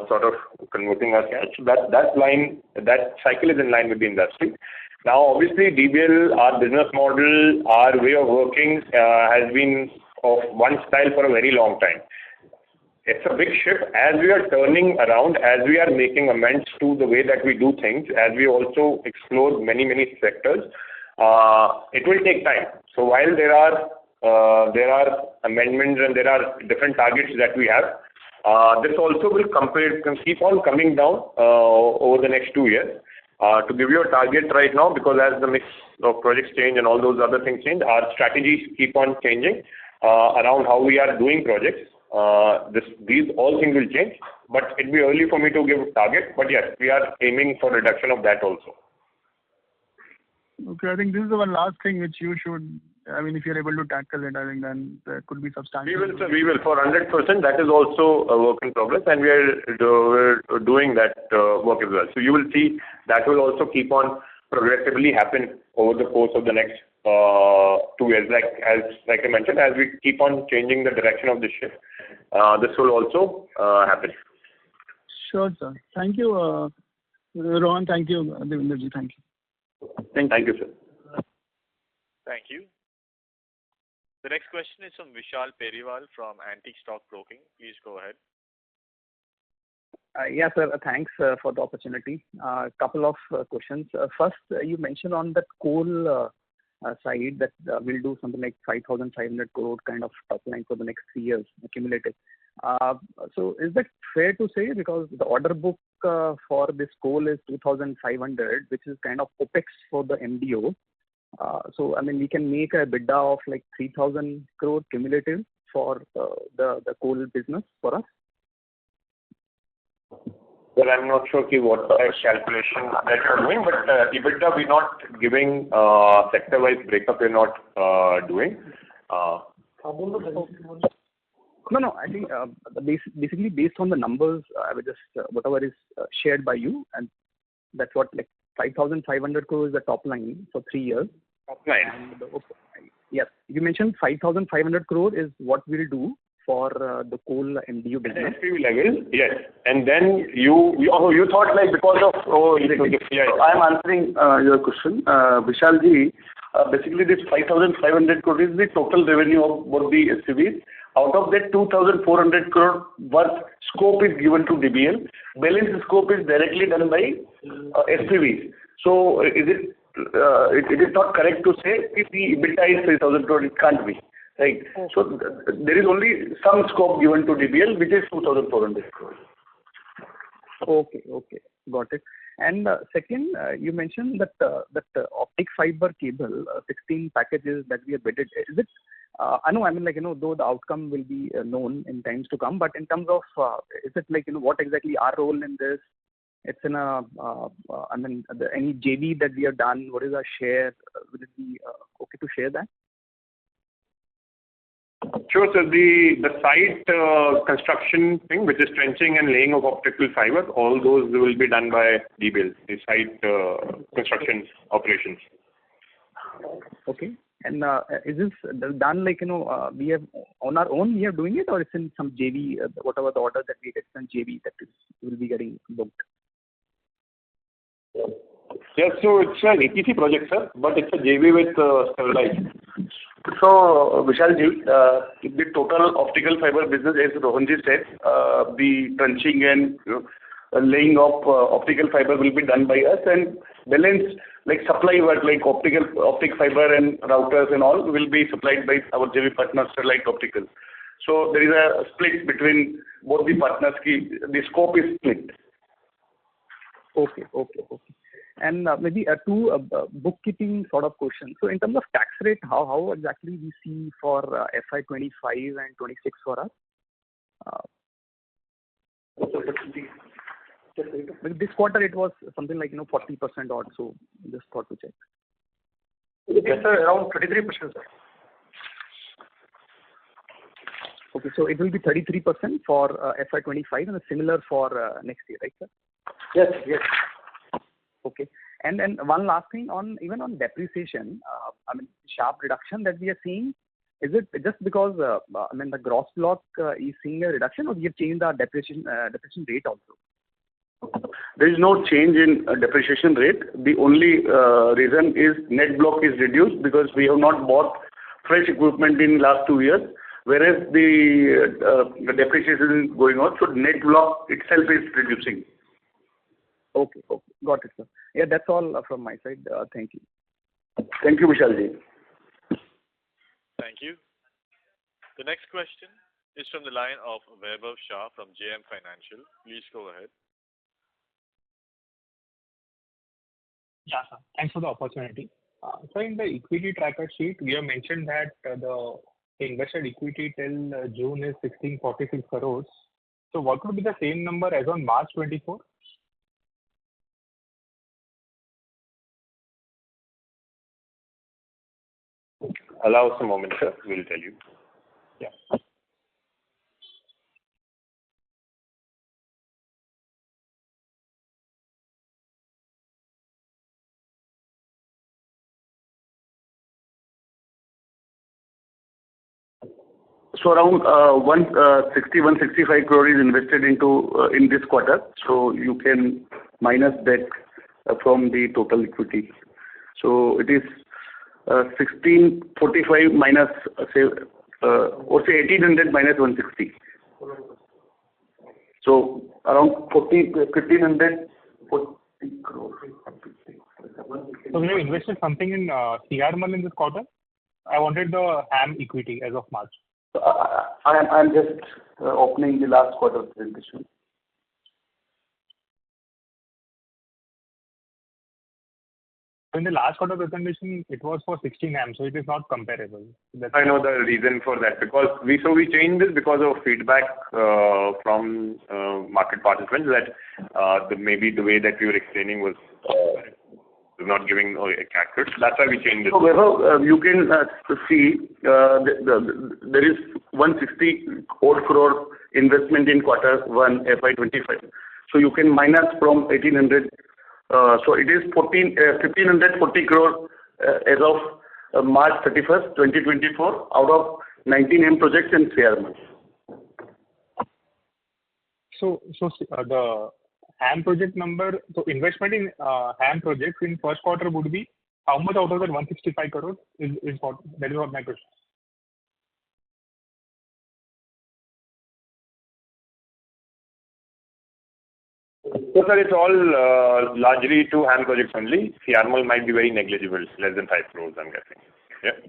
sort of converting our cash. That cycle is in line with the industry. Now, obviously, DBL, our business model, our way of working has been of one style for a very long time. It's a big shift as we are turning around, as we are making amends to the way that we do things, as we also explore many sectors. It will take time. So while there are amendments and there are different targets that we have, this also will keep on coming down over the next 2 years. To give you a target right now, because as the mix of projects change and all those other things change, our strategies keep on changing around how we are doing projects. These all things will change, but it'll be early for me to give a target. But yes, we are aiming for reduction of that also. Okay, I think this is the one last thing which you should, if you're able to tackle it, I think then there could be substantial. We will for 100%. That is also a work in progress, and we're doing that work as well. So you will see that will also keep on progressively happen over the course of the next 2 years. Like I mentioned, as we keep on changing the direction of the ship, this will also happen. Sure, sir. Thank you, Rohan. Thank you, Devenderji. Thank you. Thank you, sir. Thank you. The next question is from Vishal Periwal from Antique Stock Broking. Please go ahead. Yes, sir. Thanks for the opportunity. Couple of questions. First, you mentioned on the coal side that we'll do something like 5,500 crore kind of top line for the next 3 years accumulated. So is that fair to say, because the order book for this coal is 2,500, which is kind of OPEX for the MDO. So we can make a EBITDA of like 3,000 crore cumulative for the coal business for us? Well, I'm not sure what calculation that you're doing, but EBITDA, we're not giving sector-wise breakup, we're not doing. No, I think basically based on the numbers, I will just, whatever is shared by you, and that's what, like 5,500 crore is the top line for 3 years. Top line. And, yes, you mentioned 5,500 crore is what we'll do for the coal MDU business. SPV level, yes. And then you thought like because of, I'm answering your question. Vishalji, basically this 5,500 crore is the total revenue of both the SPVs. Out of that, 2,400 crore worth scope is given to DBL. Balance scope is directly done by SPVs. So it is not correct to say if the EBITDA is 3,000 crore, it can't be. Right. So there is only some scope given to DBL, which is 2,400 crore. Okay, got it. And second, you mentioned that optic fiber cable, 16 packages that we have bidded. Is it? I know. I mean, though the outcome will be known in times to come, but in terms of, is it what exactly our role in this? It's in any JV that we have done. What is our share? Will it be okay to share that? Sure, so the site construction thing, which is trenching and laying of optical fiber, all those will be done by DBL, the site construction operations. Okay. And is this done we have on our own, we are doing it, or it's in some JV, whatever the order that we get from JV that will be getting booked? Yes, so it's an EPC project, sir, but it's a JV with Sterlite. So, Vishalji, the total optical fiber business, as Rohanji said, the trenching and laying of optical fiber will be done by us, and balance like supply work like optic fiber and routers and all will be supplied by our JV partner Sterlite Optical. So there is a split between both the partners. The scope is split. Okay. And maybe two bookkeeping sort of questions. So in terms of tax rate, how exactly we see for FY25 and 26 for us? This quarter it was something like 40% odd, so just thought to check. Yes, sir, around 33%, sir. Okay, so it will be 33% for FY25 and similar for next year, right, sir? Yes. Okay. And then one last thing on depreciation, sharp reduction that we are seeing. Is it just because the gross block is seeing a reduction, or we have changed our depreciation rate also? There is no change in depreciation rate. The only reason is net block is reduced because we have not bought fresh equipment in last 2 years, whereas the depreciation is going on. So net block itself is reducing. Okay. Got it, sir. Yeah, that's all from my side. Thank you. Thank you, Vishalji. Thank you. The next question is from the line of Vaibhav Shah from JM Financial. Please go ahead. Yeah, sir. Thanks for the opportunity. So in the equity tracker sheet, we have mentioned that the invested equity till June is 1646 crores. So what would be the same number as on March 24? Allow us a moment, sir. We'll tell you. Yeah. So around 165 crore is invested into in this quarter. So you can minus that from the total equity. So it is 1645 minus say 1800 minus 160. So around 1540 crore. So we have invested something in CRML in this quarter. I wanted the HAM equity as of March. I'm just opening the last quarter presentation. in the last quarter presentation, it was for 16 amps, so it is not comparable. I know the reason for that, because we changed this because of feedback from market participants that maybe the way that we were explaining was not giving accurate. That's why we changed it. So Vaibhav, you can see there is 160 odd crore investment in quarter 1 FY25. So you can minus from 1800. So it is 1540 crore as of March 31st, 2024, out of 19 M projects and CRM. So the HAM project number, so investment in HAM projects in first quarter would be how much out of that 165 crores is what, that is what my question. So sir, it's all largely to HAM projects only. CRML might be very negligible, less than 5 crores, I'm guessing. Yeah.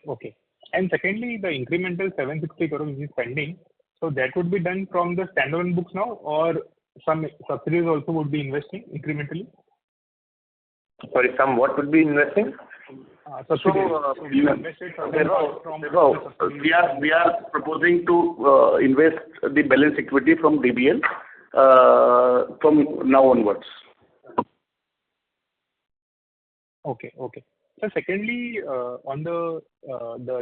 Okay. And secondly, the incremental 760 crores is pending. So that would be done from the standalone books now, or some subsidiaries also would be investing incrementally? Sorry, some what would be investing? We are proposing to invest the balance equity from DBL from now onwards. Okay. So secondly, on the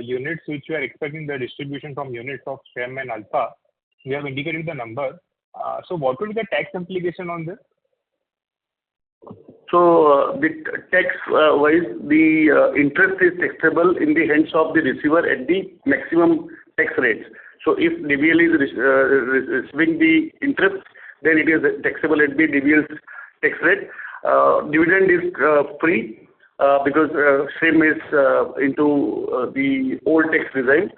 units which we are expecting, the distribution from units of STEM and Alpha, we have indicated the number. So what will be the tax implication on this? So the tax-wise, the interest is taxable in the hands of the receiver at the maximum tax rates. So if DBL is receiving the interest, then it is taxable at the DBL's tax rate. Dividend is free because same is into the old tax regime.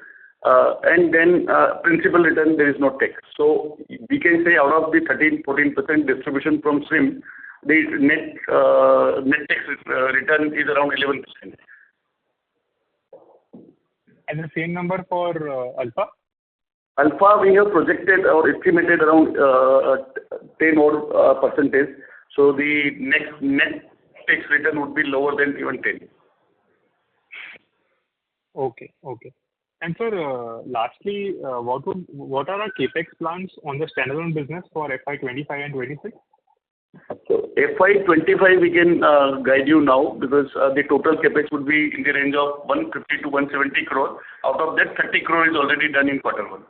And then principal return, there is no tax. So we can say out of the 13-14% distribution from SIM, the net tax return is around 11%. And the same number for Alpha? Alpha, we have projected or estimated around 10 odd percentage. So the net tax return would be lower than even 10. Okay. And sir, lastly, what are our capex plans on the standalone business for FY25 and 26? So FY25 we can guide you now, because the total capex would be in the range of 150 to 170 crore. Out of that, 30 crore is already done in quarter 1.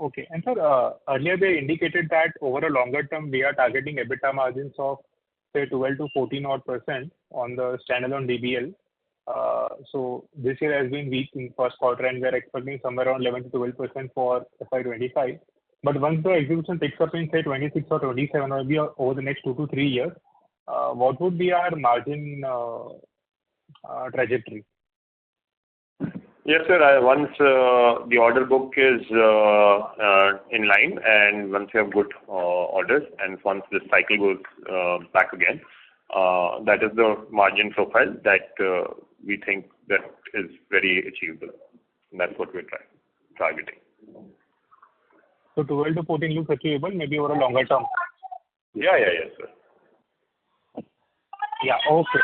Okay. And sir, earlier they indicated that over a longer term we are targeting EBITDA margins of say 12 to 14 odd% on the standalone DBL. So this year has been weak in first quarter, and we are expecting somewhere around 11 to 12% for FY25. But once the execution picks up in say 26 or 27, or maybe over the next 2 to 3 years, what would be our margin trajectory? Yes, sir. Once the order book is in line, and once you have good orders, and once the cycle goes back again, that is the margin profile that we think that is very achievable. And that's what we're targeting. So 12 to 14 looks achievable, maybe over a longer term. Yes, sir. Yeah, okay.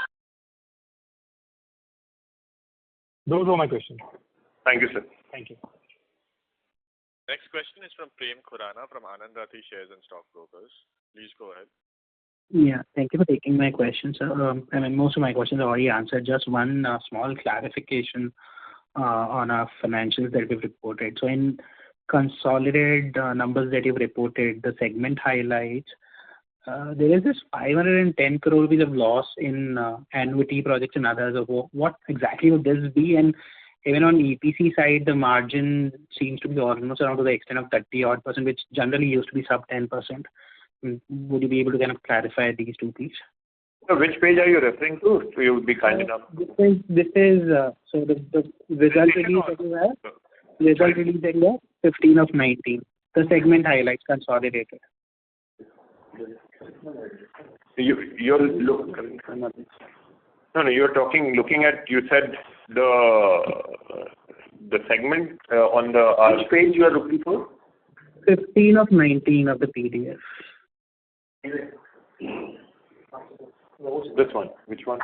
Those were my questions. Thank you, sir. Thank you. Next question is from Prem Khurana from Anand Rathi Shares and Stock Brokers. Please go ahead. Yeah, thank you for taking my question, sir. Most of my questions are already answered. Just one small clarification on our financials that we've reported. So in consolidated numbers that you've reported, the segment highlights, there is this 510 crore rupees of loss in annuity projects and others. What exactly would this be? And even on EPC side, the margin seems to be almost around to the extent of 30-odd%, which generally used to be sub 10%. Would you be able to kind of clarify these two, please? So which page are you referring to? So you would be kind enough. This is so the result release that you have. Result release that you have, 15 of 19. The segment highlights consolidated. You're looking at, you said the segment on the which page you are looking for? 15 of 19 of the PDF. This one. Which one?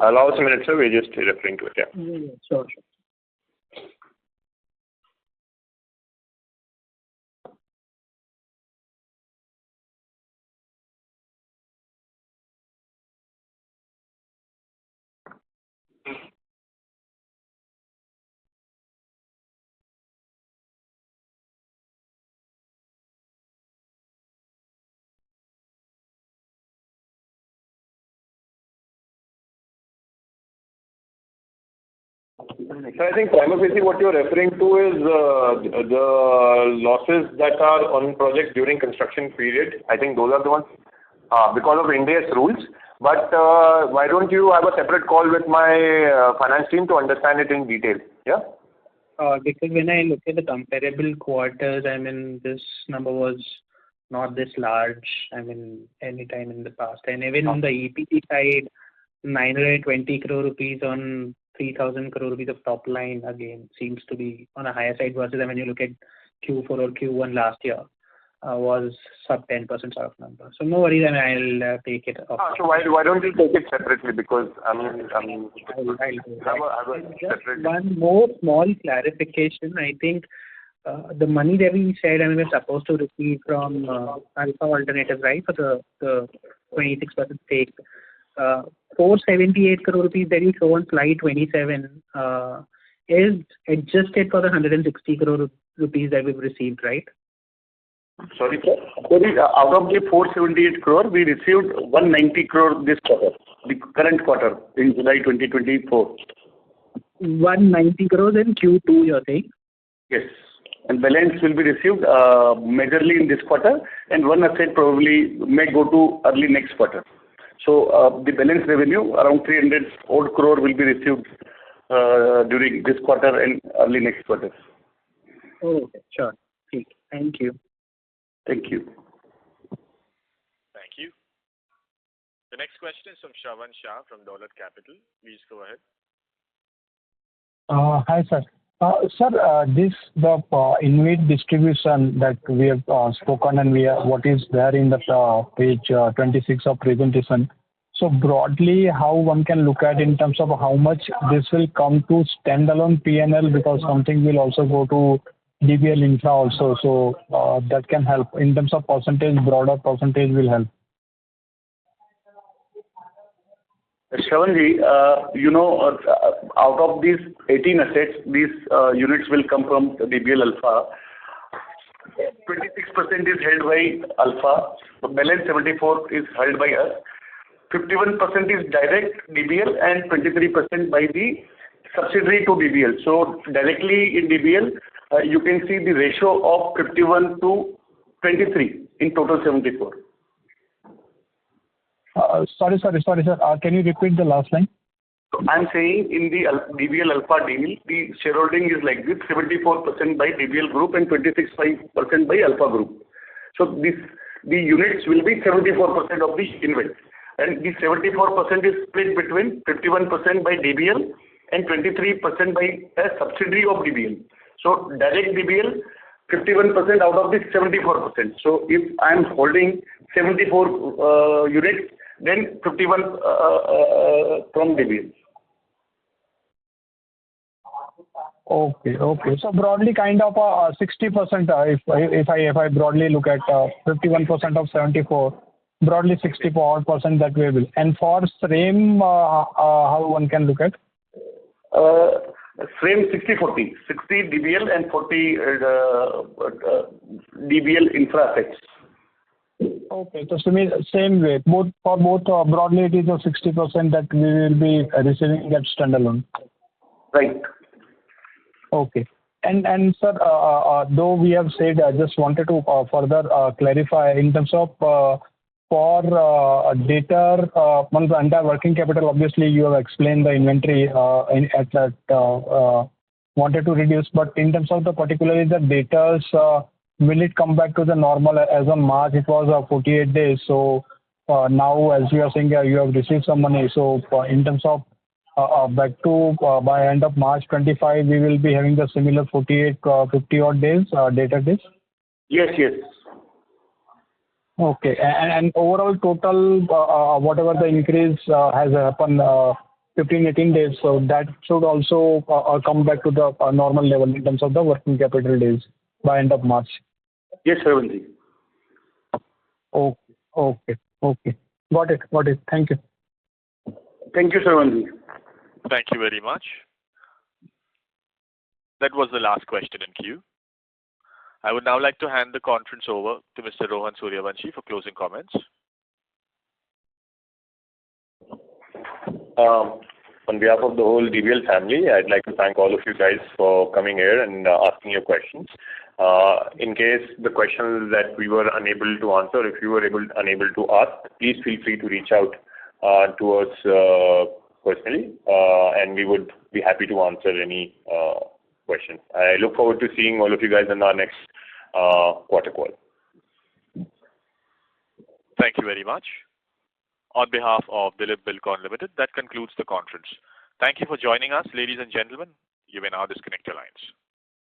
Allow us a minute, sir. We're just referring to it. Yeah. Sure. So I think prima facie what you're referring to is the losses that are on projects during construction period. I think those are the ones because of India's rules. But why don't you have a separate call with my finance team to understand it in detail? Yeah. Because when I look at the comparable quarters, I mean, this number was not this large, I mean, any time in the past. And even on the EPC side, 920 crore rupees on 3,000 crore rupees of top line, again, seems to be on a higher side versus when you look at Q4 or Q1 last year, was sub 10% sort of number. So no worries, I mean, I'll take it off. So why don't you take it separately? Because I'll have a separate. One more small clarification. I think the money that we said, I mean, we're supposed to receive from Alpha Alternatives, right, for the 26% stake. 478 crore rupees that you show on slide 27 is adjusted for the 160 crore rupees that we've received, right? Sorry, sir. Out of the 478 crore, we received 190 crore this quarter, the current quarter in July 2024. 190 crores in Q2, you're saying? Yes. And balance will be received majorly in this quarter, and one asset probably may go to early next quarter. So the balance revenue around 300 odd crore will be received during this quarter and early next quarter. Oh, okay, sure. Thank you. Thank you. Thank you. The next question is from Shravan Shah from Dolat Capital. Please go ahead. Hi, sir. Sir, the InvIT distribution that we have spoken and what is there in the page 26 of presentation. So broadly, how one can look at in terms of how much this will come to standalone P&L, because something will also go to DBL Infra also. So that can help in terms of percentage, broader percentage will help. Shravanji, out of these 18 assets, these units will come from DBL Alpha. 26% is held by Alpha. The balance 74 is held by us. 51% is direct DBL and 23% by the subsidiary to DBL. So directly in DBL, you can see the ratio of 51 to 23 in total 74. Sorry, sir. Can you repeat the last line? So I'm saying in the DBL Alpha deal, the shareholding is like this: 74% by DBL Group and 26% by Alpha Group. So the units will be 74% of the InvIT, and the 74% is split between 51% by DBL and 23% by a subsidiary of DBL. So direct DBL, 51% out of this 74%. So if I'm holding 74 units, then 51 from DBL. Okay. So broadly, kind of 60%. If I broadly look at 51% of 74, broadly 64% that way will. And for SRAM, how one can look at? SRAM 60-40, 60 DBL and 40 DBL Infra assets. Okay, so same way. Broadly it is a 60% that we will be receiving at standalone. Right. Okay. And sir, though we have said, I just wanted to further clarify in terms of for debtor, on the entire working capital, obviously you have explained the inventory at that wanted to reduce, but in terms of the particularly the debtors, will it come back to the normal? As on March, it was 48 days. So now, as you are saying, you have received some money. So in terms of back to by end of March 25, we will be having the similar 48, 50 odd days, debtor days? Yes, yes. Okay. And overall total, whatever the increase has happened, 15, 18 days, so that should also come back to the normal level in terms of the working capital days by end of March. Yes, Shravanji. Okay. Got it. Thank you. Thank you, Shravanji. Thank you very much. That was the last question in queue. I would now like to hand the conference over to Mr. Rohan Suryavanshi for closing comments. On behalf of the whole DBL family, I'd like to thank all of you guys for coming here and asking your questions. In case the questions that we were unable to answer, if you were unable to ask, please feel free to reach out to us personally, and we would be happy to answer any questions. I look forward to seeing all of you guys in our next quarter call. Thank you very much. On behalf of Dilip Buildcon Ltd, that concludes the conference. Thank you for joining us, ladies and gentlemen. You may now disconnect your lines.